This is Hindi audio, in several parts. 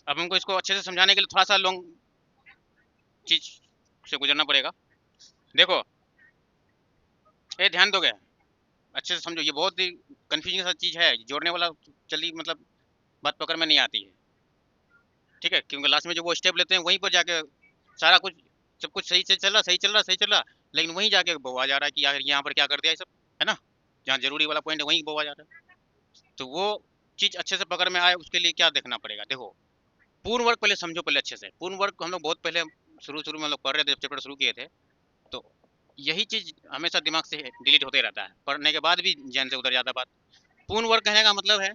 अब हमको इसको अच्छे से समझाने के लिए थोड़ा सा लॉन्ग चीज से गुजरना पड़ेगा। देखो, ये ध्यान दोगे, अच्छे से समझो, ये बहुत ही कंफ्यूजिंग सा चीज है, जोड़ने वाला जल्दी मतलब बात पकड़ में नहीं आती है। ठीक है, क्योंकि लास्ट में जो वो स्टेप लेते हैं वहीं पर जाके सारा कुछ, सब कुछ सही से चल रहा, सही चल रहा, सही चल रहा, लेकिन वहीं जाके बवा जा रहा है कि यार यहाँ पर क्या कर दिया ये सब, है ना। जहाँ जरूरी वाला पॉइंट है वहीं बवा जा रहा है। तो वो चीज अच्छे से पकड़ में आए उसके लिए क्या देखना पड़ेगा, देखो, पूर्ण वर्ग पहले समझो, पहले अच्छे से। पूर्ण वर्ग हम लोग बहुत पहले शुरू शुरू में हम लोग पढ़ रहे थे, जब चैप्टर शुरू किए थे, तो यही चीज हमेशा दिमाग से डिलीट होते रहता है, पढ़ने के बाद भी जहन से उतर जाता है बात। पूर्ण वर्ग कहने का मतलब है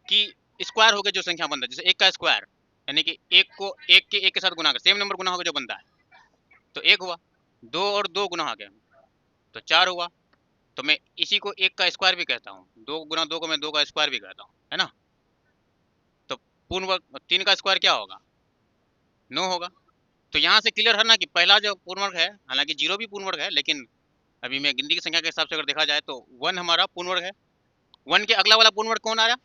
कि स्क्वायर हो गया जो संख्या बनता है, जैसे एक का स्क्वायर, यानी कि एक को एक के साथ गुना कर, सेम नंबर गुना होगा जो बनता है, तो एक हुआ। दो और दो गुना हो गया तो चार हुआ। तो मैं इसी को एक का स्क्वायर भी कहता हूँ, दो गुना दो को मैं दो का स्क्वायर भी कहता हूँ, है ना। तो पूर्ण वर्ग तीन का स्क्वायर क्या होगा, नौ होगा। तो यहाँ से क्लियर है ना कि पहला जो पूर्ण वर्ग है, हालांकि जीरो भी पूर्ण वर्ग है, लेकिन अभी मैं गिनती की संख्या के हिसाब से अगर देखा जाए तो वन हमारा पूर्ण वर्ग है। वन के अगला वाला पूर्ण वर्ग कौन आ रहा,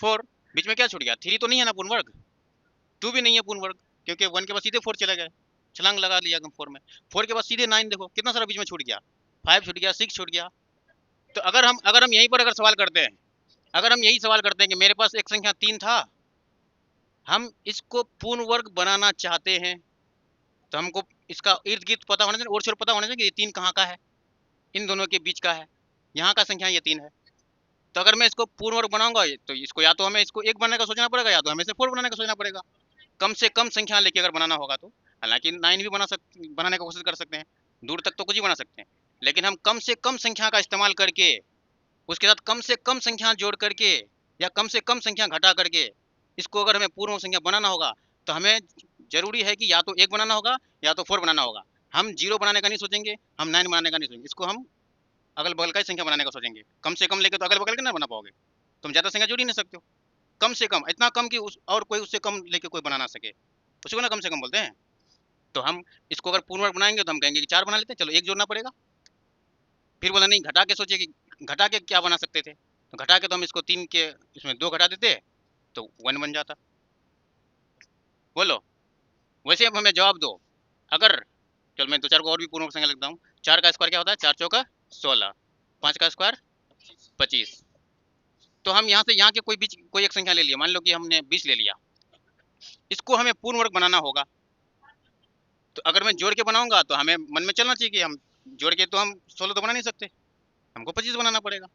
फोर। बीच में क्या छूट गया, थ्री तो नहीं है ना पूर्ण वर्ग, टू भी नहीं है पूर्ण वर्ग, क्योंकि वन के बाद सीधे फोर चले गए, छलांग लगा लिया हम फोर में। फोर के बाद सीधे नाइन, देखो कितना सारा बीच में छूट गया, फाइव छूट गया, सिक्स छूट गया। तो अगर हम यहीं पर अगर सवाल करते हैं, अगर हम यही सवाल करते हैं कि मेरे पास एक संख्या तीन था, हम इसको पूर्ण वर्ग बनाना चाहते हैं, तो हमको इसका इर्द गिर्द पता होना चाहिए, और छोर पता होना चाहिए कि ये तीन कहाँ का है, इन दोनों के बीच का है, यहाँ का संख्या ये तीन है। तो अगर मैं इसको पूर्ण वर्ग बनाऊंगा तो इसको या तो हमें इसको एक बनाने का सोचना पड़ेगा, या तो हमें इसे फोर बनाने का सोचना पड़ेगा, कम से कम संख्या लेके अगर बनाना होगा तो। हालांकि नाइन भी बनाने का कोशिश कर सकते हैं, दूर तक तो कुछ ही बना सकते हैं, लेकिन हम कम से कम संख्या का इस्तेमाल करके, उसके साथ कम से कम संख्या जोड़ करके, या कम से कम संख्या घटा करके, इसको अगर हमें पूर्ण संख्या बनाना होगा, तो हमें जरूरी है कि या तो एक बनाना होगा या तो फोर बनाना होगा। हम जीरो बनाने का नहीं सोचेंगे, हम नाइन बनाने का नहीं सोचेंगे, इसको हम अगल बगल का ही संख्या बनाने का सोचेंगे। कम से कम लेके तो अगल बगल के ना बना पाओगे, तुम ज्यादा संख्या जोड़ ही नहीं सकते हो। कम से कम इतना कम कि और कोई उससे कम लेके कोई बना ना सके, उसी को ना कम से कम बोलते हैं। तो हम इसको अगर पूर्ण वर्ग बनाएंगे तो हम कहेंगे कि चार बना लेते हैं, चलो एक जोड़ना पड़ेगा। फिर बोला नहीं, घटा के सोचिए कि घटा के क्या बना सकते थे, तो घटा के तो हम इसको तीन के इसमें दो घटा देते तो वन बन जाता। बोलो, वैसे अब हमें जवाब दो। अगर, चलो मैं दो चार को और भी पूर्ण संख्या लिखता हूँ। चार का स्क्वायर क्या होता है, चार चौका 16, पाँच का स्क्वायर 25। तो हम यहाँ से यहाँ के कोई बीच कोई एक संख्या ले लिया, मान लो कि हमने 20 ले लिया, इसको हमें पूर्ण वर्ग बनाना होगा। तो अगर मैं जोड़ के बनाऊंगा तो हमें मन में चलना चाहिए कि हम जोड़ के तो हम 16 तो बना नहीं सकते, हमको 25 बनाना पड़ेगा।